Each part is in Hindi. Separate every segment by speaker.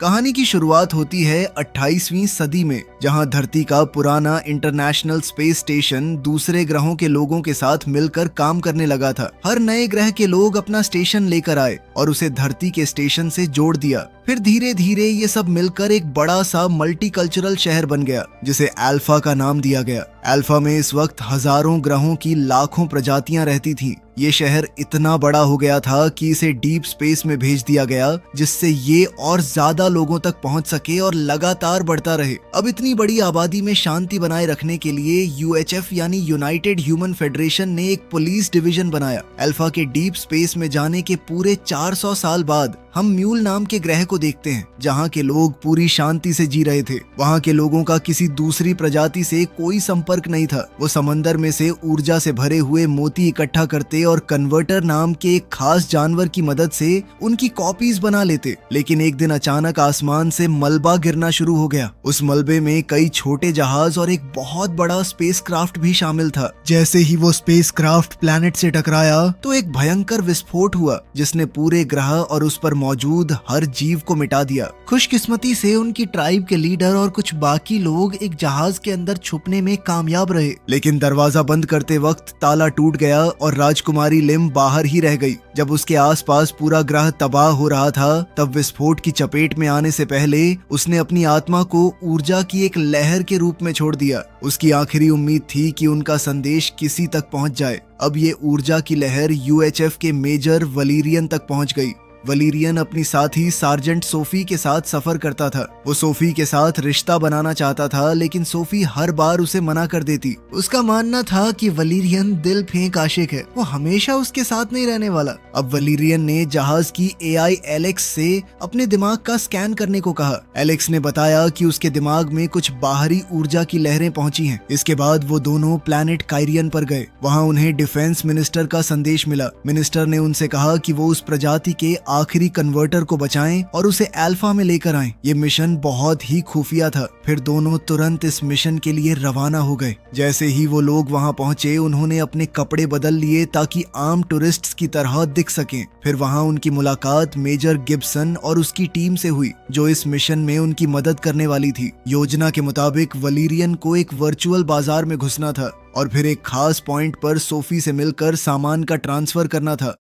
Speaker 1: कहानी की शुरुआत होती है 28वीं सदी में, जहां धरती का पुराना इंटरनेशनल स्पेस स्टेशन दूसरे ग्रहों के लोगों के साथ मिलकर काम करने लगा था। हर नए ग्रह के लोग अपना स्टेशन लेकर आए और उसे धरती के स्टेशन से जोड़ दिया। फिर धीरे धीरे ये सब मिलकर एक बड़ा सा मल्टीकल्चरल शहर बन गया, जिसे अल्फा का नाम दिया गया। अल्फा में इस वक्त हजारों ग्रहों की लाखों प्रजातियां रहती थीं। ये शहर इतना बड़ा हो गया था कि इसे डीप स्पेस में भेज दिया गया, जिससे ये और ज्यादा लोगों तक पहुंच सके और लगातार बढ़ता रहे। अब इतनी बड़ी आबादी में शांति बनाए रखने के लिए यूएचएफ यानी यूनाइटेड ह्यूमन फेडरेशन ने एक पुलिस डिवीजन बनाया। अल्फा के डीप स्पेस में जाने के पूरे 400 साल बाद हम म्यूल नाम के ग्रह को देखते हैं, जहाँ के लोग पूरी शांति से जी रहे थे। वहाँ के लोगों का किसी दूसरी प्रजाति से कोई संपर्क नहीं था। वो समंदर में से ऊर्जा से भरे हुए मोती इकट्ठा करते और कन्वर्टर नाम के एक खास जानवर की मदद से उनकी कॉपीज बना लेते। लेकिन एक दिन अचानक आसमान से मलबा गिरना शुरू हो गया। उस मलबे में कई छोटे जहाज और एक बहुत बड़ा स्पेसक्राफ्ट भी शामिल था। जैसे ही वो स्पेसक्राफ्ट प्लैनेट से टकराया तो एक भयंकर विस्फोट हुआ, जिसने पूरे ग्रह और उस पर मौजूद हर जीव को मिटा दिया। खुशकिस्मती से उनकी ट्राइब के लीडर और कुछ बाकी लोग एक जहाज के अंदर छुपने में कामयाब रहे, लेकिन दरवाजा बंद करते वक्त ताला टूट गया और राजकुमारी लिम बाहर ही रह गई। जब उसके आसपास पूरा ग्रह तबाह हो रहा था, तब विस्फोट की चपेट में आने से पहले उसने अपनी आत्मा को ऊर्जा की एक लहर के रूप में छोड़ दिया। उसकी आखिरी उम्मीद थी कि उनका संदेश किसी तक पहुंच जाए। अब ये ऊर्जा की लहर यूएचएफ के मेजर वलीरियन तक पहुंच गई। वलीरियन अपनी साथी सार्जेंट सोफी के साथ सफर करता था। वो सोफी के साथ रिश्ता बनाना चाहता था, लेकिन सोफी हर बार उसे मना कर देती। उसका मानना था कि वलीरियन दिल फेंक आशिक है, वो हमेशा उसके साथ नहीं रहने वाला। अब वलीरियन ने जहाज की एआई एलेक्स से अपने दिमाग का स्कैन करने को कहा। एलेक्स ने बताया कि उसके दिमाग में कुछ बाहरी ऊर्जा की लहरें पहुंची हैं। इसके बाद वो दोनों प्लैनेट काइरियन पर गए। वहाँ उन्हें डिफेंस मिनिस्टर का संदेश मिला। मिनिस्टर ने उनसे कहा कि वो उस प्रजाति के आखिरी कन्वर्टर को बचाएं और उसे अल्फा में लेकर आएं। ये मिशन बहुत ही खुफिया था। फिर दोनों तुरंत इस मिशन के लिए रवाना हो गए। जैसे ही वो लोग वहां पहुंचे, उन्होंने अपने कपड़े बदल लिए ताकि आम टूरिस्ट्स की तरह दिख सकें। फिर वहां उनकी मुलाकात मेजर गिब्सन और उसकी टीम से हुई, जो इस मिशन में उनकी मदद करने वाली थी। योजना के मुताबिक वलीरियन को एक वर्चुअल बाजार में घुसना था और फिर एक खास पॉइंट पर सोफी से मिलकर सामान का ट्रांसफर करना था।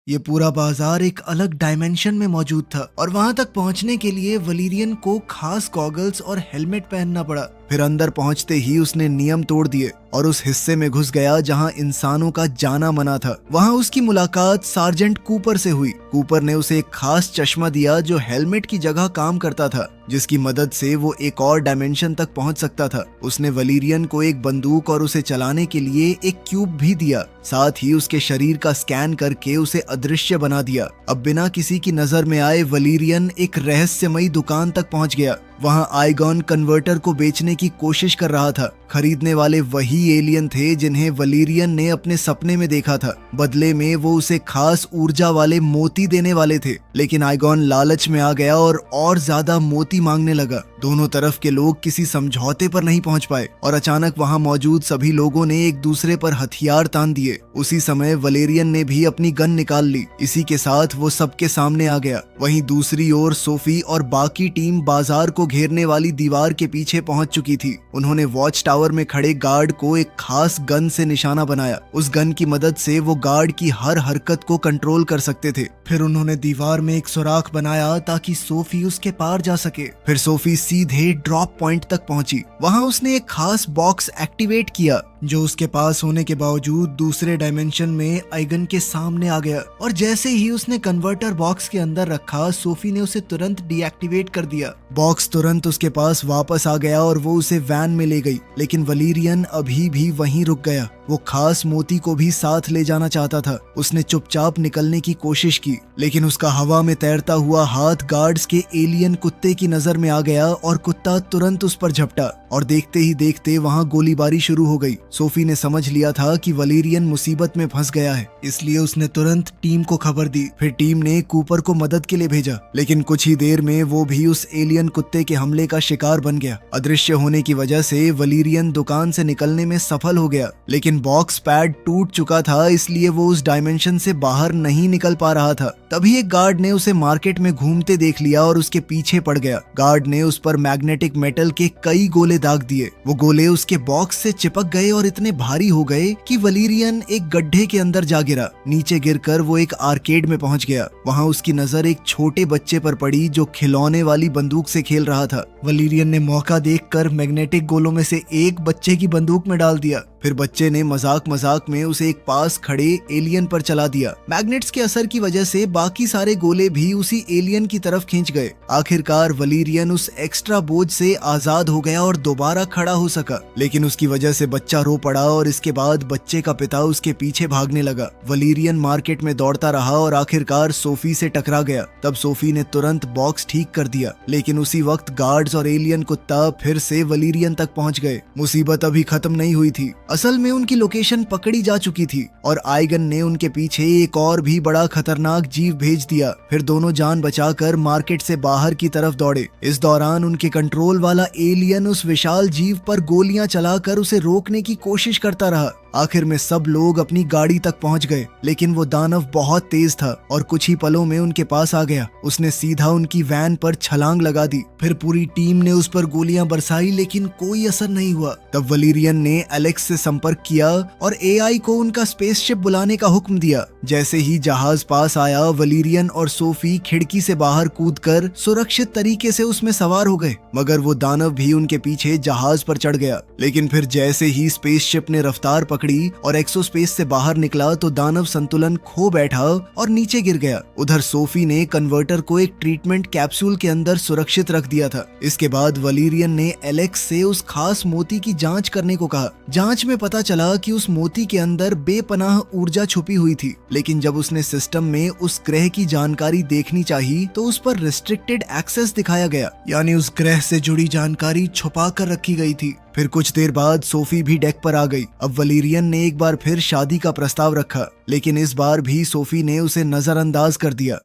Speaker 1: ये पूरा बाजार एक अलग डायमेंशन में मौजूद था और वहां तक पहुंचने के लिए वलीरियन को खास गॉगल्स और हेलमेट पहनना पड़ा। फिर अंदर पहुंचते ही उसने नियम तोड़ दिए और उस हिस्से में घुस गया जहां इंसानों का जाना मना था। वहां उसकी मुलाकात सार्जेंट कूपर से हुई। कूपर ने उसे एक खास चश्मा दिया जो हेलमेट की जगह काम करता था, जिसकी मदद से वो एक और डायमेंशन तक पहुंच सकता था। उसने वलीरियन को एक बंदूक और उसे चलाने के लिए एक क्यूब भी दिया। साथ ही उसके शरीर का स्कैन करके उसे अदृश्य बना दिया। अब बिना किसी की नजर में आए वलीरियन एक रहस्यमयी दुकान तक पहुंच गया। वहां आइगॉन कन्वर्टर को बेचने की कोशिश कर रहा था। खरीदने वाले वही एलियन थे जिन्हें वलीरियन ने अपने सपने में देखा था। बदले में वो उसे खास ऊर्जा वाले मोती देने वाले थे, लेकिन आइगॉन लालच में आ गया और ज्यादा मोती मांगने लगा। दोनों तरफ के लोग किसी समझौते पर नहीं पहुंच पाए और अचानक वहां मौजूद सभी लोगों ने एक दूसरे पर हथियार तान दिए। उसी समय वलेरियन ने भी अपनी गन निकाल ली। इसी के साथ वो सबके सामने आ गया। वहीं दूसरी ओर सोफी और बाकी टीम बाजार को घेरने वाली दीवार के पीछे पहुंच चुकी थी। उन्होंने वॉच टावर में खड़े गार्ड को एक खास गन से निशाना बनाया। उस गन की मदद से वो गार्ड की हर हरकत को कंट्रोल कर सकते थे। फिर उन्होंने दीवार में एक सुराख बनाया ताकि सोफी उसके पार जा सके। फिर सोफी सीधे ड्रॉप पॉइंट तक पहुंची। वहां उसने एक खास बॉक्स एक्टिवेट किया जो उसके पास होने के बावजूद दूसरे डायमेंशन में आइगन के सामने आ गया और जैसे ही उसने कन्वर्टर बॉक्स के अंदर रखा, सोफी ने उसे तुरंत डीएक्टिवेट कर दिया। बॉक्स तुरंत उसके पास वापस आ गया और वो उसे वैन में ले गई, लेकिन वलीरियन अभी भी वहीं रुक गया। वो खास मोती को भी साथ ले जाना चाहता था। उसने चुपचाप निकलने की कोशिश की, लेकिन उसका हवा में तैरता हुआ हाथ गार्ड्स के एलियन कुत्ते की नजर में आ गया और कुत्ता तुरंत उस पर झपटा और देखते ही देखते वहां गोलीबारी शुरू हो गई। सोफी ने समझ लिया था कि वलीरियन मुसीबत में फंस गया है, इसलिए उसने तुरंत टीम को खबर दी। फिर टीम ने कूपर को मदद के लिए भेजा, लेकिन कुछ ही देर में वो भी उस एलियन कुत्ते के हमले का शिकार बन गया। अदृश्य होने की वजह से वलीरियन दुकान से निकलने में सफल हो गया, लेकिन बॉक्स पैड टूट चुका था, इसलिए वो उस डायमेंशन से बाहर नहीं निकल पा रहा था। तभी एक गार्ड ने उसे मार्केट में घूमते देख लिया और उसके पीछे पड़ गया। गार्ड ने उस पर मैग्नेटिक मेटल के कई गोले दाग दिए। वो गोले उसके बॉक्स से चिपक गए और इतने भारी हो गए कि वलीरियन एक गड्ढे के अंदर जा गिरा। नीचे गिरकर वो एक आर्केड में पहुंच गया। वहां उसकी नजर एक छोटे बच्चे पर पड़ी जो खिलौने वाली बंदूक से खेल रहा था। वलीरियन ने मौका देखकर मैग्नेटिक गोलों में से एक बच्चे की बंदूक में डाल दिया। फिर बच्चे ने मजाक में उसे एक पास खड़े एलियन पर चला दिया। मैग्नेट्स के असर की वजह से बाकी सारे गोले भी उसी एलियन की तरफ खींच गए। आखिरकार वलीरियन उस एक्स्ट्रा बोझ से आजाद हो गया और दोबारा खड़ा हो सका, लेकिन उसकी वजह से बच्चा रो पड़ा और इसके बाद बच्चे का पिता उसके पीछे भागने लगा। वलीरियन मार्केट में दौड़ता रहा और आखिरकार सोफी से टकरा गया। तब सोफी ने तुरंत बॉक्स ठीक कर दिया, लेकिन उसी वक्त गार्ड्स और एलियन कुत्ता फिर से वलीरियन तक पहुंच गए। मुसीबत अभी खत्म नहीं हुई थी। असल में उनकी लोकेशन पकड़ी जा चुकी थी और आइगन ने उनके पीछे एक और भी बड़ा खतरनाक जीव भेज दिया। फिर दोनों जान बचाकर मार्केट से बाहर की तरफ दौड़े। इस दौरान उनके कंट्रोल वाला एलियन उस विशाल जीव पर गोलियां चलाकर उसे रोकने की कोशिश करता रहा। आखिर में सब लोग अपनी गाड़ी तक पहुंच गए, लेकिन वो दानव बहुत तेज था और कुछ ही पलों में उनके पास आ गया। उसने सीधा उनकी वैन पर छलांग लगा दी। फिर पूरी टीम ने उस पर गोलियां बरसाई, लेकिन कोई असर नहीं हुआ। तब वलीरियन ने एलेक्स से संपर्क किया और एआई को उनका स्पेसशिप बुलाने का हुक्म दिया। जैसे ही जहाज पास आया, वलीरियन और सोफी खिड़की से बाहर कूदकर सुरक्षित तरीके से उसमें सवार हो गए, मगर वो दानव भी उनके पीछे जहाज पर चढ़ गया। लेकिन फिर जैसे ही स्पेसशिप ने रफ्तार पकड़ी और एक्सोस्पेस से बाहर निकला तो दानव संतुलन खो बैठा और नीचे गिर गया। उधर सोफी ने कन्वर्टर को एक ट्रीटमेंट कैप्सूल के अंदर सुरक्षित रख दिया था। इसके बाद वलीरियन ने एलेक्स से उस खास मोती की जांच करने को कहा। जांच में पता चला कि उस मोती के अंदर बेपनाह ऊर्जा छुपी हुई थी, लेकिन जब उसने सिस्टम में उस ग्रह की जानकारी देखनी चाहिए तो उस पर रिस्ट्रिक्टेड एक्सेस दिखाया गया, यानी उस ग्रह से जुड़ी जानकारी छुपा कर रखी गई थी। फिर कुछ देर बाद सोफी भी डेक पर आ गई। अब वलीरियन ने एक बार फिर शादी का प्रस्ताव रखा, लेकिन इस बार भी सोफी ने उसे नजरअंदाज कर दिया।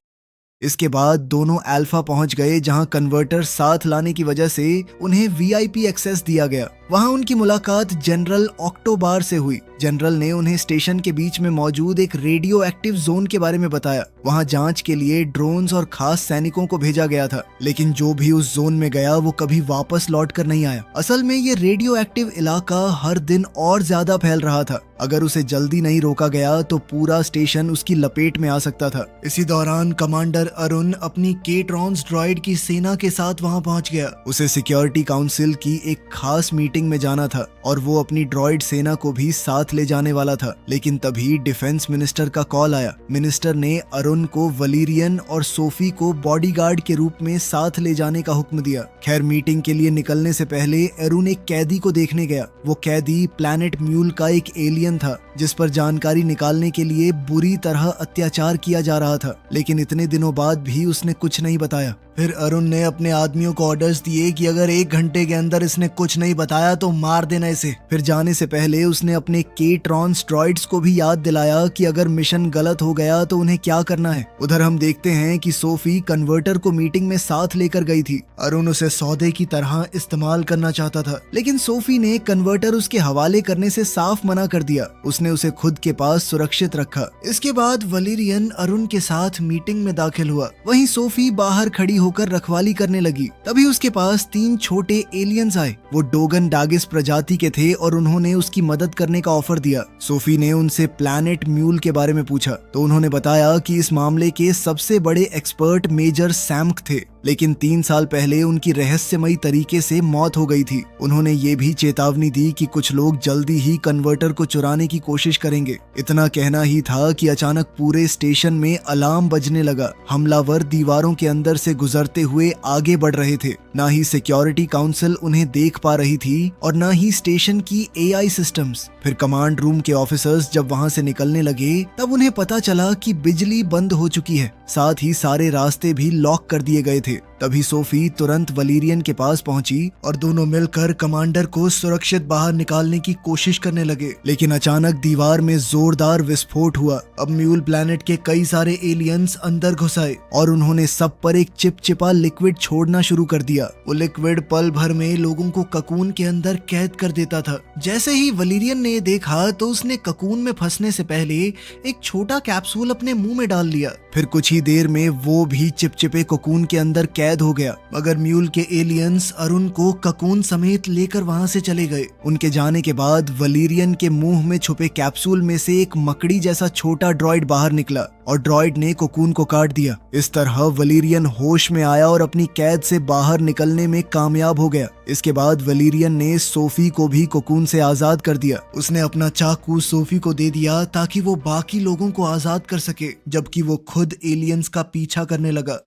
Speaker 1: इसके बाद दोनों अल्फा पहुंच गए, जहां कन्वर्टर साथ लाने की वजह से उन्हें वीआईपी एक्सेस दिया गया। वहां उनकी मुलाकात जनरल ऑक्टोबार से हुई। जनरल ने उन्हें स्टेशन के बीच में मौजूद एक रेडियो एक्टिव जोन के बारे में बताया। वहां जांच के लिए ड्रोन्स और खास सैनिकों को भेजा गया था, लेकिन जो भी उस जोन में गया वो कभी वापस लौट कर नहीं आया। असल में ये रेडियो एक्टिव इलाका हर दिन और ज्यादा फैल रहा था। अगर उसे जल्दी नहीं रोका गया तो पूरा स्टेशन उसकी लपेट में आ सकता था। इसी दौरान कमांडर अरुण अपनी केट्रॉन्स ड्रॉइड की सेना के साथ वहां पहुंच गया। उसे सिक्योरिटी काउंसिल की एक खास मीटिंग में जाना था और वो अपनी ड्रॉइड सेना को भी साथ ले जाने वाला था, लेकिन तभी डिफेंस मिनिस्टर का कॉल आया। मिनिस्टर ने अरुण को वलीरियन और सोफी को बॉडीगार्ड के रूप में साथ ले जाने का हुक्म दिया। खैर, मीटिंग के लिए निकलने से पहले अरुण एक कैदी को देखने गया। वो कैदी प्लैनेट म्यूल का एक एलियन था, जिस पर जानकारी निकालने के लिए बुरी तरह अत्याचार किया जा रहा था, लेकिन इतने दिनों बाद भी उसने कुछ नहीं बताया। फिर अरुण ने अपने आदमियों को ऑर्डर्स दिए कि अगर 1 घंटे के अंदर इसने कुछ नहीं बताया तो मार देना इसे। फिर जाने से पहले उसने अपने केट्रॉन्स ड्रॉइड्स को भी याद दिलाया कि अगर मिशन गलत हो गया तो उन्हें क्या करना है। उधर हम देखते हैं कि सोफी कन्वर्टर को मीटिंग में साथ लेकर गई थी। अरुण उसे सौदे की तरह इस्तेमाल करना चाहता था, लेकिन सोफी ने कन्वर्टर उसके हवाले करने से साफ मना कर दिया। उसने उसे खुद के पास सुरक्षित रखा। इसके बाद वलीरियन अरुण के साथ मीटिंग में दाखिल हुआ। वहीं सोफी बाहर खड़ी होकर रखवाली करने लगी। तभी उसके पास 3 छोटे एलियंस आए। वो डोगन डागिस प्रजाति के थे और उन्होंने उसकी मदद करने का ऑफर दिया। सोफी ने उनसे प्लैनेट म्यूल के बारे में पूछा तो उन्होंने बताया कि इस मामले के सबसे बड़े एक्सपर्ट मेजर सैम्क थे, लेकिन 3 साल पहले उनकी रहस्यमयी तरीके से मौत हो गई थी। उन्होंने ये भी चेतावनी दी कि कुछ लोग जल्दी ही कन्वर्टर को चुराने की कोशिश करेंगे। इतना कहना ही था कि अचानक पूरे स्टेशन में अलार्म बजने लगा। हमलावर दीवारों के अंदर से गुजरते हुए आगे बढ़ रहे थे। ना ही सिक्योरिटी काउंसिल उन्हें देख पा रही थी और ना ही स्टेशन की एआई सिस्टम्स। फिर कमांड रूम के ऑफिसर्स जब वहां से निकलने लगे तब उन्हें पता चला कि बिजली बंद हो चुकी है, साथ ही सारे रास्ते भी लॉक कर दिए गए थे। तभी सोफी तुरंत वलीरियन के पास पहुंची और दोनों मिलकर कमांडर को सुरक्षित बाहर निकालने की कोशिश करने लगे। लेकिन अचानक दीवार में जोरदार विस्फोट हुआ। अब म्यूल प्लैनेट के कई सारे एलियंस अंदर घुस आए और उन्होंने सब पर एक चिपचिपा लिक्विड छोड़ना शुरू कर दिया। वो लिक्विड पल भर में लोगों को ककून के अंदर कैद कर देता था। जैसे ही वलीरियन ने देखा तो उसने ककून में फंसने से पहले एक छोटा कैप्सूल अपने मुंह में डाल लिया। फिर कुछ ही देर में वो भी चिपचिपे ककून के अंदर कैद हो गया। मगर म्यूल के एलियंस अरुण को ककून समेत लेकर वहां से चले गए। उनके जाने के बाद वलीरियन के मुंह में छुपे कैप्सूल में से एक मकड़ी जैसा छोटा ड्रॉइड बाहर निकला और ड्रॉइड ने कोकून को काट दिया। इस तरह वलीरियन होश में आया और अपनी कैद से बाहर निकलने में कामयाब हो गया। इसके बाद वलीरियन ने सोफी को भी कोकून से आजाद कर दिया। उसने अपना चाकू सोफी को दे दिया ताकि वो बाकी लोगों को आजाद कर सके, जबकि वो खुद एलियंस का पीछा करने लगा।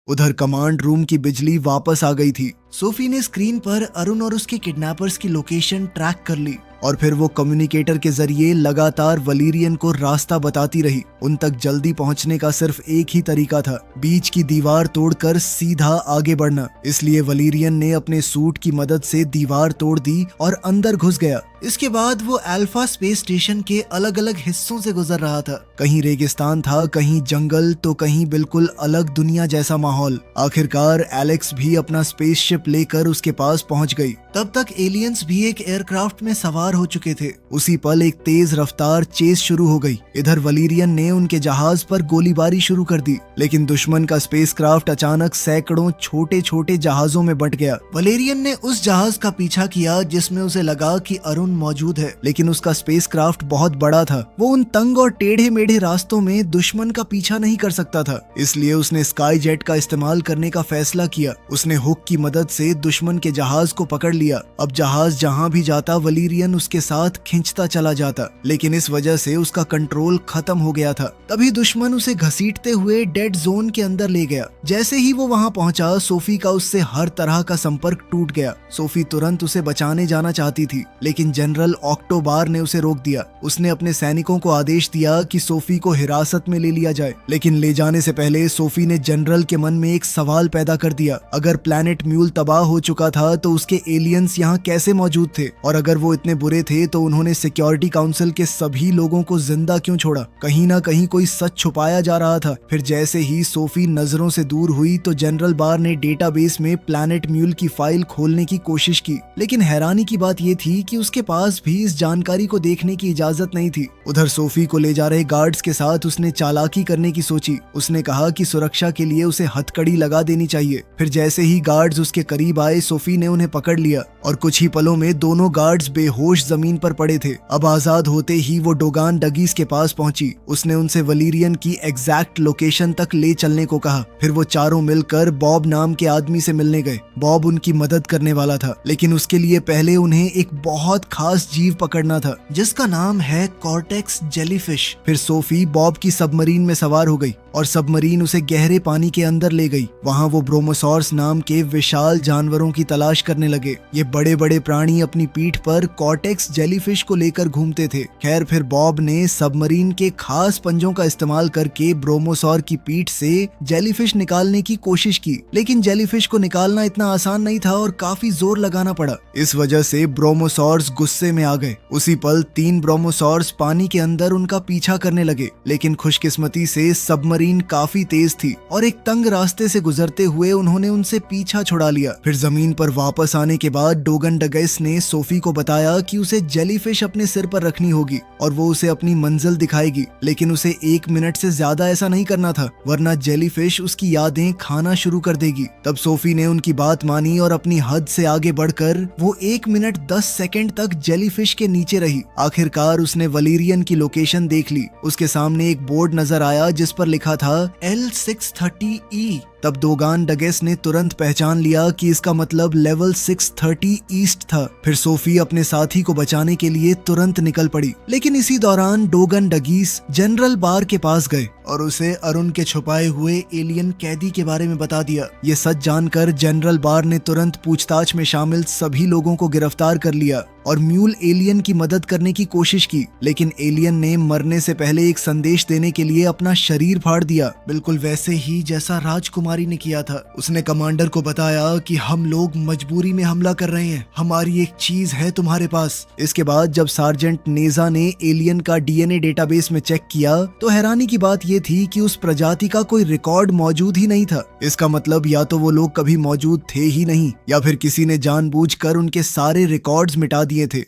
Speaker 1: उधर कमांड रूम की बिजली वापस आ गई थी। सोफी ने स्क्रीन पर अरुण और उसके किडनैपर्स की लोकेशन ट्रैक कर ली और फिर वो कम्युनिकेटर के जरिए लगातार वलीरियन को रास्ता बताती रही। उन तक जल्दी पहुंचने का सिर्फ एक ही तरीका था, बीच की दीवार तोड़कर सीधा आगे बढ़ना। इसलिए वलीरियन ने अपने सूट की मदद से दीवार तोड़ दी और अंदर घुस गया। इसके बाद वो अल्फा स्पेस स्टेशन के अलग अलग हिस्सों से गुजर रहा था। कहीं रेगिस्तान था, कहीं जंगल, तो कहीं बिल्कुल अलग दुनिया जैसा माहौल। आखिरकार एलेक्स भी अपना स्पेसशिप लेकर उसके पास पहुंच गई। तब तक एलियंस भी एक एयरक्राफ्ट में सवार हो चुके थे। उसी पल एक तेज रफ्तार चेस शुरू हो गई। इधर वलीरियन ने उनके जहाज पर गोलीबारी शुरू कर दी, लेकिन दुश्मन का स्पेसक्राफ्ट अचानक सैकड़ों छोटे छोटे जहाजों में बंट गया। वलीरियन ने उस जहाज का पीछा किया जिसमें उसे लगा कि अरुण मौजूद है, लेकिन उसका स्पेसक्राफ्ट बहुत बड़ा था। वो उन तंग और टेढ़े मेढ़े रास्तों में दुश्मन का पीछा नहीं कर सकता था। इसलिए उसने स्काई जेट का इस्तेमाल करने का फैसला किया। उसने हुक की मदद से दुश्मन के जहाज को पकड़ लिया। अब जहाज जहां भी जाता वलीरियन उसके साथ खींचता चला जाता, लेकिन इस वजह से उसका कंट्रोल खत्म हो गया था। तभी दुश्मन उसे घसीटते हुए डेड जोन के अंदर ले गया। जैसे ही वो वहां पहुंचा, सोफी का उससे हर तरह का संपर्क टूट गया। सोफी तुरंत उसे बचाने जाना चाहती थी, लेकिन जनरल ऑक्टोबार ने उसे रोक दिया। उसने अपने सैनिकों को आदेश दिया कि सोफी को हिरासत में ले लिया जाए, लेकिन ले जाने से पहले सोफी ने जनरल के मन में एक सवाल पैदा कर दिया। अगर प्लैनेट म्यूल तबाह हो चुका था तो उसके एलियंस यहाँ कैसे मौजूद थे, और अगर वो इतने बुरे थे तो उन्होंने सिक्योरिटी काउंसिल के सभी लोगों को जिंदा क्यों छोड़ा। कहीं ना कहीं कोई सच छुपाया जा रहा था। फिर जैसे ही सोफी नजरों से दूर हुई तो जनरल बार ने डेटाबेस में प्लैनेट म्यूल की फाइल खोलने की कोशिश की, लेकिन हैरानी की बात ये थी कि उसके पास भी इस जानकारी को देखने की इजाजत नहीं थी। उधर सोफी को ले जा रहे गार्ड्स के साथ उसने चालाकी करने की सोची। उसने कहा कि सुरक्षा के लिए उसे हथकड़ी लगा देनी चाहिए। फिर जैसे ही गार्ड्स उसके करीब आए, सोफी ने उन्हें पकड़ लिया और कुछ ही पलों में दोनों गार्ड्स बेहोश जमीन पर पड़े थे। अब आजाद होते ही वो डोगान डगीज के पास पहुंची। उसने उनसे वलीरियन की एग्जैक्ट लोकेशन तक ले चलने को कहा। फिर वो चारों मिलकर बॉब नाम के आदमी से मिलने गए। बॉब उनकी मदद करने वाला था, लेकिन उसके लिए पहले उन्हें एक बहुत खास जीव पकड़ना था जिसका नाम है कॉर्टेक्स जेलीफिश। फिर सोफी बॉब की सबमरीन में सवार हो गई और सबमरीन उसे गहरे पानी के अंदर ले गई। वहां वो ब्रोमोसॉर्स नाम के विशाल जानवरों की तलाश करने लगे। ये बड़े बड़े प्राणी अपनी पीठ पर कॉर्टेक्स जेलीफिश को लेकर घूमते थे। खैर, फिर बॉब ने सबमरीन के खास पंजों का इस्तेमाल करके ब्रोमोसॉर की पीठ से जेलीफिश निकालने की कोशिश की, लेकिन जेलीफिश को निकालना इतना आसान नहीं था और काफी जोर लगाना पड़ा। इस वजह से ब्रोमोसॉर्स गुस्से में आ गए। उसी पल 3 ब्रोमोसॉर्स पानी के अंदर उनका पीछा करने लगे, लेकिन खुशकिस्मती से सबमरीन काफी तेज थी और एक तंग रास्ते से गुजरते हुए उन्होंने उनसे पीछा छुड़ा लिया। फिर जमीन पर वापस आने के बाद डोगन डगेस ने सोफी को बताया कि उसे जेलीफिश अपने सिर पर रखनी होगी और वो उसे अपनी मंजिल दिखाएगी, लेकिन उसे 1 मिनट से ज्यादा ऐसा नहीं करना था, वरना जेलीफिश उसकी यादें खाना शुरू कर देगी। तब सोफी ने उनकी बात मानी और अपनी हद से आगे बढ़कर वो 1 मिनट 10 सेकंड तक जेलीफिश के नीचे रही। आखिरकार उसने वलीरियन की लोकेशन देख ली। उसके सामने एक बोर्ड नजर आया जिस पर लिखा था L630E। तब डोगान डगेस ने तुरंत पहचान लिया कि इसका मतलब लेवल 630 ईस्ट था। फिर सोफी अपने साथी को बचाने के लिए तुरंत निकल पड़ी, लेकिन इसी दौरान डोगन डगीस जनरल बार के पास गए और उसे अरुण के छुपाए हुए एलियन कैदी के बारे में बता दिया। ये सच जानकर जनरल बार ने तुरंत पूछताछ में शामिल सभी लोगों को गिरफ्तार कर लिया और म्यूल एलियन की मदद करने की कोशिश की, लेकिन एलियन ने मरने से पहले एक संदेश देने के लिए अपना शरीर फाड़ दिया, बिल्कुल वैसे ही जैसा राजकुमारी ने किया था। उसने कमांडर को बताया कि हम लोग मजबूरी में हमला कर रहे हैं, हमारी एक चीज है तुम्हारे पास। इसके बाद जब सार्जेंट नेजा ने एलियन का डीएनए डेटाबेस में चेक किया तो हैरानी की बात यह थी कि उस प्रजाति का कोई रिकॉर्ड मौजूद ही नहीं था। इसका मतलब या तो वो लोग कभी मौजूद थे ही नहीं या फिर किसी ने जानबूझकर उनके सारे रिकॉर्ड्स मिटा दिए थे।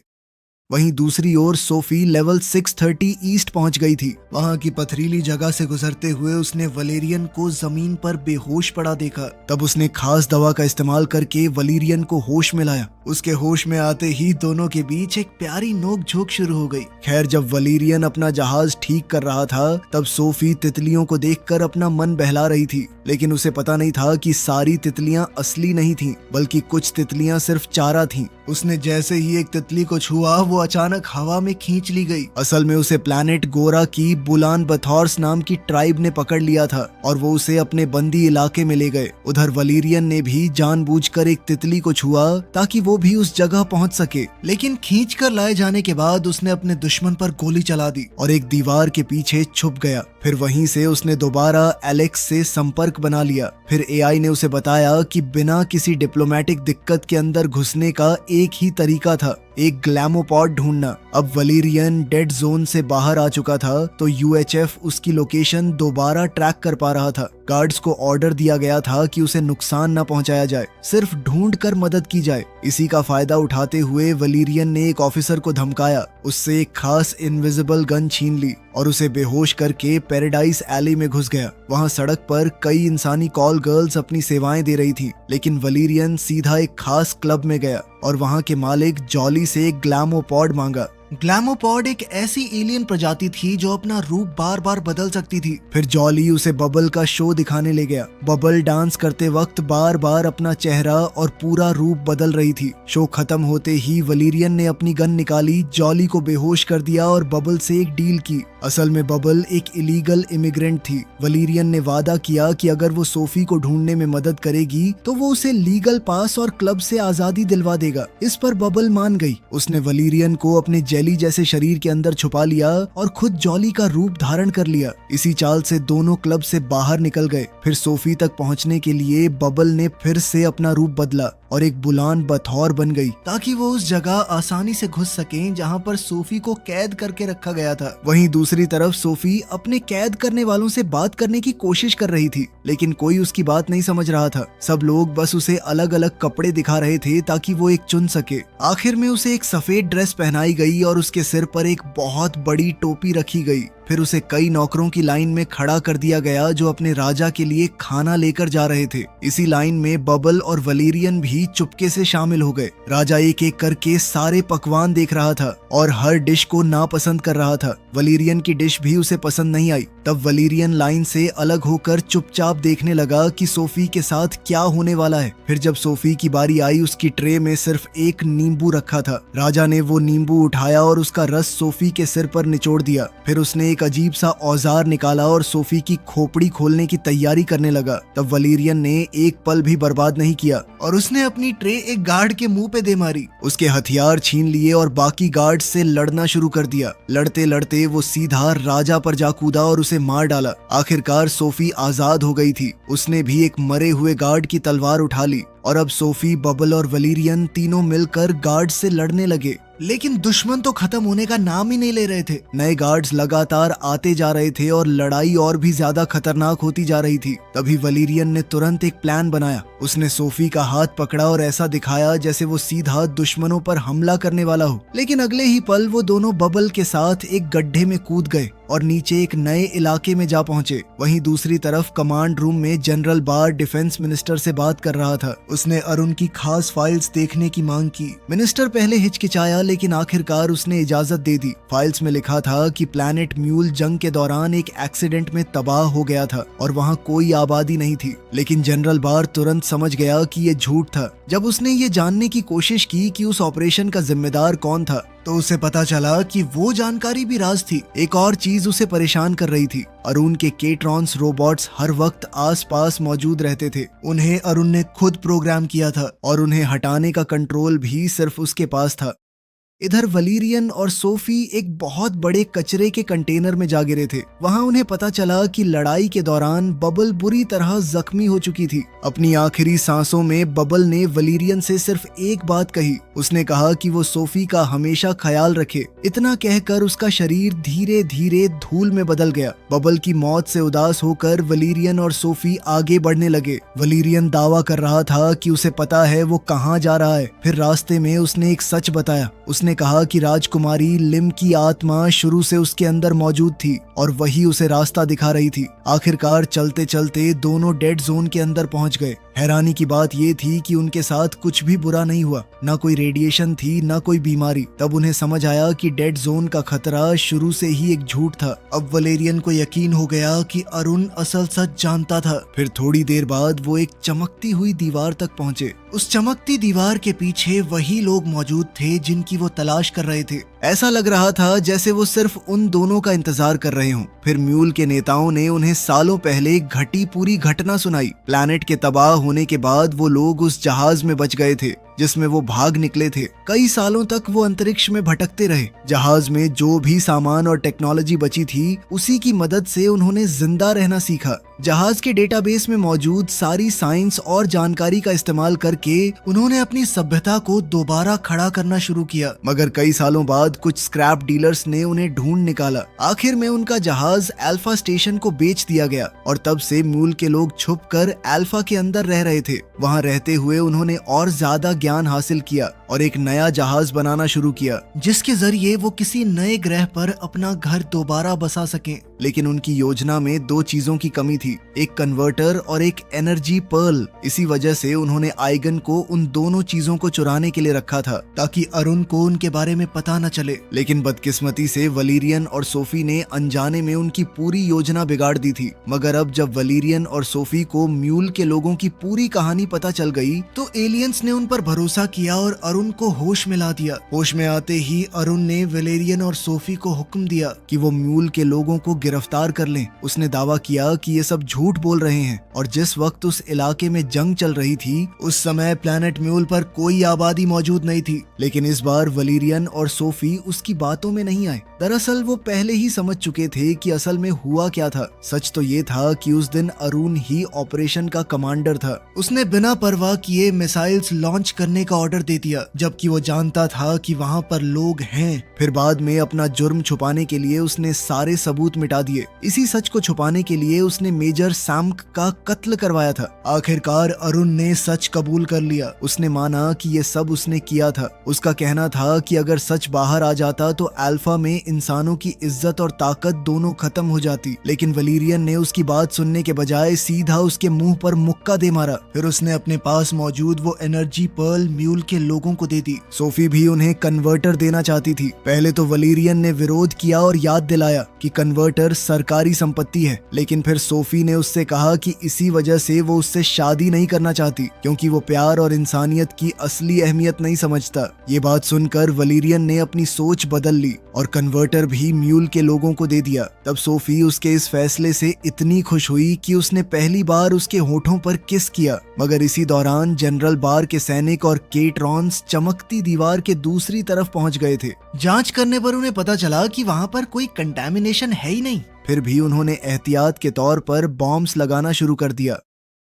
Speaker 1: वहीं दूसरी ओर सोफी लेवल 630 ईस्ट पहुंच गई थी। वहां की पथरीली जगह से गुजरते हुए उसने वलेरियन को जमीन पर बेहोश पड़ा देखा। तब उसने खास दवा का इस्तेमाल करके वलेरियन को होश में लाया। उसके होश में आते ही दोनों के बीच एक प्यारी नोक-झोंक शुरू हो गई। खैर, जब वलेरियन अपना जहाज ठीक कर रहा था तब सोफी तितलियों को देखकर अपना मन बहला रही थी, लेकिन उसे पता नहीं था कि सारी तितलियां असली नहीं थीं, बल्कि कुछ तितलियां सिर्फ चारा थीं। उसने जैसे ही एक तितली को छुआ वो अचानक हवा में खींच ली गई। असल में उसे प्लैनेट गोरा की बुलान बथॉर्स नाम की ट्राइब ने पकड़ लिया था और वो उसे अपने बंदी इलाके में ले गए। उधर वलेरियन ने भी जानबूझकर एक तितली को छुआ ताकि वो भी उस जगह पहुंच सके, लेकिन खींच कर लाए जाने के बाद उसने अपने दुश्मन पर गोली चला दी और एक दीवार के पीछे छुप गया। फिर वहीं से उसने दोबारा एलेक्स से संपर्क बना लिया। फिर एआई ने उसे बताया कि बिना किसी डिप्लोमेटिक दिक्कत के अंदर घुसने का एक ही तरीका था, एक ग्लैमोपॉड ढूंढना। अब वलेरियन डेड जोन से बाहर आ चुका था तो यूएचएफ उसकी लोकेशन दोबारा ट्रैक कर पा रहा था। गार्ड्स को ऑर्डर दिया गया था कि उसे नुकसान न पहुंचाया जाए, सिर्फ ढूंढ कर मदद की जाए। इसी का फायदा उठाते हुए वलेरियन ने एक ऑफिसर को धमकाया, उससे एक खास इनविजिबल गन छीन ली और उसे बेहोश करके पैराडाइज एली में घुस गया। वहां सड़क पर कई इंसानी कॉल गर्ल्स अपनी सेवाएं दे रही थी, लेकिन वलेरियन सीधा एक खास क्लब में गया और वहां के मालिक जॉली से एक ग्लैमोपॉड मांगा। ग्लैमोपॉड एक ऐसी एलियन प्रजाति थी जो अपना रूप बार बार बदल सकती थी। फिर जॉली उसे बबल का शो दिखाने ले गया। बबल डांस करते वक्त बार बार अपना चेहरा और पूरा रूप बदल रही थी। शो खत्म होते ही वलेरियन ने अपनी गन निकाली, जॉली को बेहोश कर दिया और बबल से एक डील की। असल में बबल एक इलीगल इमिग्रेंट थी। वलेरियन ने वादा किया कि अगर वो सोफी को ढूंढने में मदद करेगी तो वो उसे लीगल पास और क्लब से आजादी दिलवा देगा। इस पर बबल मान गई। उसने वलेरियन को अपने जेली जैसे शरीर के अंदर छुपा लिया और खुद जॉली का रूप धारण कर लिया। इसी चाल से दोनों क्लब से बाहर निकल गए। फिर सोफी तक पहुंचने के लिए बबल ने फिर से अपना रूप बदला और एक बुलान बथौर बन गई ताकि वो उस जगह आसानी से घुस सकें जहां पर सोफी को कैद करके रखा गया था। वहीं दूसरी तरफ सोफी अपने कैद करने वालों से बात करने की कोशिश कर रही थी, लेकिन कोई उसकी बात नहीं समझ रहा था। सब लोग बस उसे अलग अलग कपड़े दिखा रहे थे ताकि वो एक चुन सके। आखिर में उसे एक सफेद ड्रेस पहनाई गई और उसके सिर पर एक बहुत बड़ी टोपी रखी गई। फिर उसे कई नौकरों की लाइन में खड़ा कर दिया गया जो अपने राजा के लिए खाना लेकर जा रहे थे। इसी लाइन में बबल और वलेरियन भी चुपके से शामिल हो गए। राजा एक एक करके सारे पकवान देख रहा था और हर डिश को नापसंद कर रहा था। वलेरियन की डिश भी उसे पसंद नहीं आई। तब वलेरियन लाइन से अलग होकर चुपचाप देखने लगा कि सोफी के साथ क्या होने वाला है। फिर जब सोफी की बारी आई, उसकी ट्रे में सिर्फ एक नींबू रखा था। राजा ने वो नींबू उठाया और उसका रस सोफी के सिर पर निचोड़ दिया। फिर उसने एक अजीब सा औजार निकाला और सोफी की खोपड़ी खोलने की तैयारी करने लगा। तब वलेरियन ने एक पल भी बर्बाद नहीं किया और उसने अपनी ट्रे एक गार्ड के मुंह पे दे मारी। उसके हथियार छीन लिए और बाकी गार्ड से लड़ना शुरू कर दिया। लड़ते लड़ते वो सीधा राजा पर जा कूदा और उसे मार डाला। आखिरकार सोफी आजाद हो गई थी। उसने भी एक मरे हुए गार्ड की तलवार उठा ली और अब सोफी, बबल और वलेरियन तीनों मिलकर गार्ड से लड़ने लगे। लेकिन दुश्मन तो खत्म होने का नाम ही नहीं ले रहे थे। नए गार्ड्स लगातार आते जा रहे थे और लड़ाई और भी ज्यादा खतरनाक होती जा रही थी। तभी वलेरियन ने तुरंत एक प्लान बनाया। उसने सोफी का हाथ पकड़ा और ऐसा दिखाया जैसे वो सीधा दुश्मनों पर हमला करने वाला हो। लेकिन अगले ही पल वो दोनों बबल के साथ एक गड्ढे में कूद गए और नीचे एक नए इलाके में जा पहुंचे। वहीं दूसरी तरफ कमांड रूम में जनरल बार डिफेंस मिनिस्टर से बात कर रहा था। उसने अरुण की खास फाइल्स देखने की मांग की। मिनिस्टर पहले हिचकिचाया, लेकिन आखिरकार उसने इजाजत दे दी। फाइल्स में लिखा था कि प्लैनेट म्यूल जंग के दौरान एक एक्सीडेंट में तबाह हो गया था और वहां कोई आबादी नहीं थी। लेकिन जनरल बार तुरंत समझ गया कि ये झूठ था। जब उसने ये जानने की कोशिश की कि उस ऑपरेशन का जिम्मेदार कौन था तो उसे पता चला कि वो जानकारी भी राज थी। एक और चीज उसे परेशान कर रही थी। अरुण के केट्रॉन्स रोबोट्स हर वक्त आसपास मौजूद रहते थे। उन्हें अरुण ने खुद प्रोग्राम किया था और उन्हें हटाने का कंट्रोल भी सिर्फ उसके पास था। इधर वलीरियन और सोफी एक बहुत बड़े कचरे के कंटेनर में जा गिरे थे। वहाँ उन्हें पता चला कि लड़ाई के दौरान बबल बुरी तरह जख्मी हो चुकी थी। अपनी आखिरी सांसों में बबल ने वलीरियन से सिर्फ एक बात कही। उसने कहा कि वो सोफी का हमेशा ख्याल रखे। इतना कहकर उसका शरीर धीरे धीरे धूल में बदल गया। बबल की मौत से उदास होकर वलीरियन और सोफी आगे बढ़ने लगे। वलीरियन दावा कर रहा था कि उसे पता है वो कहाँ जा रहा है। फिर रास्ते में उसने एक सच बताया। उसने कहा कि राजकुमारी लिम की आत्मा शुरू से उसके अंदर मौजूद थी और वही उसे रास्ता दिखा रही थी। आखिरकार चलते चलते दोनों डेड जोन के अंदर पहुंच गए। हैरानी की बात ये थी कि उनके साथ कुछ भी बुरा नहीं हुआ, ना कोई रेडिएशन थी ना कोई बीमारी। तब उन्हें समझ आया कि डेड जोन का खतरा शुरू से ही एक झूठ था। अब वलेरियन को यकीन हो गया कि अरुण असल सच जानता था। फिर थोड़ी देर बाद वो एक चमकती हुई दीवार तक पहुंचे। उस चमकती दीवार के पीछे वही लोग मौजूद थे जिनकी वो तलाश कर रहे थे। ऐसा लग रहा था जैसे वो सिर्फ उन दोनों का इंतजार कर रहे हों। फिर म्यूल के नेताओं ने उन्हें सालों पहले घटी पूरी घटना सुनाई। प्लैनेट के तबाह होने के बाद वो लोग उस जहाज में बच गए थे जिसमें वो भाग निकले थे। कई सालों तक वो अंतरिक्ष में भटकते रहे। जहाज में जो भी सामान और टेक्नोलॉजी बची थी उसी की मदद से उन्होंने जिंदा रहना सीखा। जहाज के डेटाबेस में मौजूद सारी साइंस और जानकारी का इस्तेमाल करके उन्होंने अपनी सभ्यता को दोबारा खड़ा करना शुरू किया। मगर कई सालों बाद कुछ स्क्रैप डीलर्स ने उन्हें ढूंढ निकाला। आखिर में उनका जहाज अल्फा स्टेशन को बेच दिया गया और तब से म्यूल के लोग छुपकर अल्फा के अंदर रह रहे थे। वहाँ रहते हुए उन्होंने और ज्यादा ज्ञान हासिल किया और एक नया जहाज बनाना शुरू किया जिसके जरिए वो किसी नए ग्रह पर अपना घर दोबारा बसा सकें। लेकिन उनकी योजना में दो चीजों की कमी थी, एक कन्वर्टर और एक एनर्जी पर्ल। इसी वजह से उन्होंने आइगन को उन दोनों चीजों को चुराने के लिए रखा था ताकि अरुण को उनके बारे में पता न चले। लेकिन बदकिस्मती से वलीरियन और सोफी ने अनजाने में उनकी पूरी योजना बिगाड़ दी थी। मगर अब जब वलीरियन और सोफी को म्यूल के लोगों की पूरी कहानी पता चल गई तो एलियंस ने उन पर भरोसा किया और अरुण को होश में ला दिया। होश में आते ही अरुण ने वलेरियन और सोफी को हुक्म दिया कि वो म्यूल के लोगों को गिरफ्तार कर लें। उसने दावा किया कि ये सब झूठ बोल रहे हैं और जिस वक्त उस इलाके में जंग चल रही थी उस समय प्लैनेट म्यूल पर कोई आबादी मौजूद नहीं थी। लेकिन इस बार वलीरियन और सोफी उसकी बातों में नहीं आए। दरअसल वो पहले ही समझ चुके थे कि असल में हुआ क्या था। सच तो ये था कि उस दिन अरुण ही ऑपरेशन का कमांडर था। उसने बिना परवाह किए मिसाइल्स लॉन्च करने का ऑर्डर दे दिया जबकि वो जानता था कि वहाँ पर लोग हैं। फिर बाद में अपना जुर्म छुपाने के लिए उसने सारे सबूत मिटा दिए। इसी सच को छुपाने के लिए उसने मेजर सैम्क का कत्ल करवाया था। आखिरकार अरुण ने सच कबूल कर लिया। उसने माना कि ये सब उसने किया था। उसका कहना था कि अगर सच बाहर आ जाता तो अल्फा में इंसानों की इज्जत और ताकत दोनों खत्म हो जाती। लेकिन वलीरियन ने उसकी बात सुनने के बजाय सीधा उसके मुंह पर मुक्का दे मारा। फिर उसने अपने पास मौजूद वो एनर्जी पर्ल म्यूल के लोगों को दे दी। सोफी भी उन्हें कन्वर्टर देना चाहती थी। पहले तो वलीरियन ने विरोध किया और याद दिलाया कि कन्वर्टर सरकारी संपत्ति है। लेकिन फिर सोफी ने उससे कहा कि इसी वजह से वो उससे शादी नहीं करना चाहती क्योंकि वो प्यार और इंसानियत की असली अहमियत नहीं समझता। ये बात सुनकर वलीरियन ने अपनी सोच बदल ली और कन्वर्टर भी म्यूल के लोगों को दे दिया। तब सोफी उसके इस फैसले से इतनी खुश हुई कि उसने पहली बार उसके होठों पर किस किया। मगर इसी दौरान जनरल बार के सैनिक और केट्रॉन्स चमकती दीवार के दूसरी तरफ पहुंच गए थे। जांच करने पर उन्हें पता चला कि वहां पर कोई कंटामिनेशन है ही नहीं। फिर भी उन्होंने एहतियात के तौर पर बॉम्ब्स लगाना शुरू कर दिया।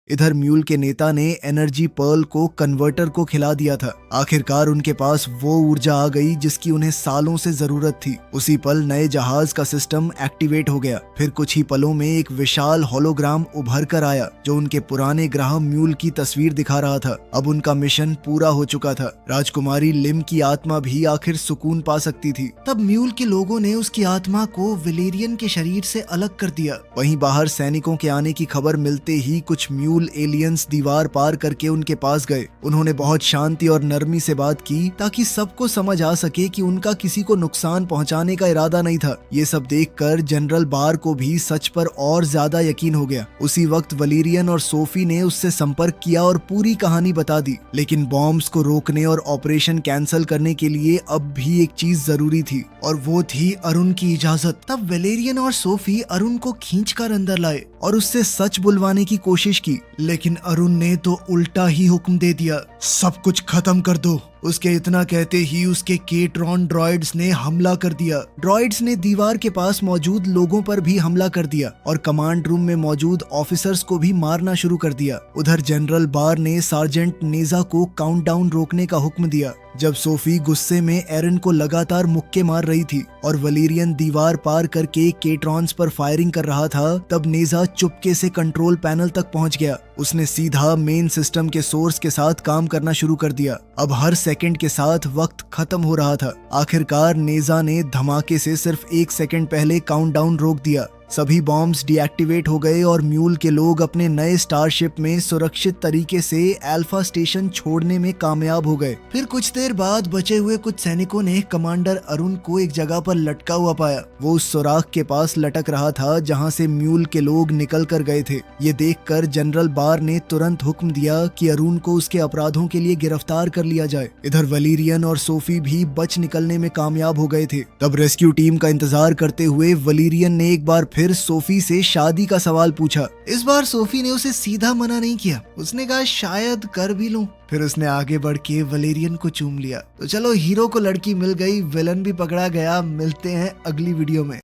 Speaker 1: इधर म्यूल के नेता ने एनर्जी पर्ल को कन्वर्टर को खिला दिया था। आखिरकार उनके पास वो ऊर्जा आ गई जिसकी उन्हें सालों से जरूरत थी। उसी पल नए जहाज का सिस्टम एक्टिवेट हो गया। फिर कुछ ही पलों में एक विशाल होलोग्राम उभर कर आया जो उनके पुराने ग्रह म्यूल की तस्वीर दिखा रहा था। अब उनका मिशन पूरा हो चुका था। राजकुमारी लिम की आत्मा भी आखिर सुकून पा सकती थी। तब म्यूल के लोगों ने उसकी आत्मा को वलेरियन के शरीर से अलग कर दिया। वहीं बाहर सैनिकों के आने की खबर मिलते ही कुछ म्यूल एलियंस दीवार पार करके उनके पास गए। उन्होंने बहुत शांति और नरमी से बात की ताकि सबको समझ आ सके कि उनका किसी को नुकसान पहुंचाने का इरादा नहीं था। ये सब देखकर जनरल बार को भी सच पर और ज्यादा यकीन हो गया। उसी वक्त वलीरियन और सोफी ने उससे संपर्क किया और पूरी कहानी बता दी। लेकिन बॉम्ब्स को रोकने और ऑपरेशन कैंसिल करने के लिए अब भी एक चीज जरूरी थी और वो थी अरुण की इजाजत। तब वलेरियन और सोफी अरुण को खींचकर अंदर लाए और उससे सच बुलवाने की कोशिश की, लेकिन अरुण ने तो उल्टा ही हुक्म दे दिया, सब कुछ खत्म कर दो। उसके इतना कहते ही उसके केट्रॉन ड्रॉइड्स ने हमला कर दिया। ड्रॉइड्स ने दीवार के पास मौजूद लोगों पर भी हमला कर दिया और कमांड रूम में मौजूद ऑफिसर्स को भी मारना शुरू कर दिया। उधर जनरल बार ने सार्जेंट नेजा को काउंटडाउन रोकने का हुक्म दिया। जब सोफी गुस्से में एरन को लगातार मुक्के मार रही थी और वलीरियन दीवार पार करके केट्रॉन्स पर फायरिंग कर रहा था, तब नेजा चुपके से कंट्रोल पैनल तक पहुंच गया। उसने सीधा मेन सिस्टम के सोर्स के साथ काम करना शुरू कर दिया। अब हर सेकंड के साथ वक्त खत्म हो रहा था। आखिरकार नेजा ने धमाके से सिर्फ 1 सेकंड पहले काउंटडाउन रोक दिया। सभी बॉम्ब्स डीएक्टिवेट हो गए और म्यूल के लोग अपने नए स्टारशिप में सुरक्षित तरीके से अल्फा स्टेशन छोड़ने में कामयाब हो गए। फिर कुछ देर बाद बचे हुए कुछ सैनिकों ने कमांडर अरुण को एक जगह पर लटका हुआ पाया। वो उस सुराख के पास लटक रहा था जहां से म्यूल के लोग निकल कर गए थे। ये देखकर जनरल बार ने तुरंत हुक्म दिया कि अरुण को उसके अपराधों के लिए गिरफ्तार कर लिया जाए। इधर वलीरियन और सोफी भी बच निकलने में कामयाब हो गए थे। तब रेस्क्यू टीम का इंतजार करते हुए वलीरियन ने एक बार फिर सोफी से शादी का सवाल पूछा। इस बार सोफी ने उसे सीधा मना नहीं किया। उसने कहा शायद कर भी लूं। फिर उसने आगे बढ़ के वलेरियन को चूम लिया। तो चलो, हीरो को लड़की मिल गई, विलन भी पकड़ा गया। मिलते हैं अगली वीडियो में।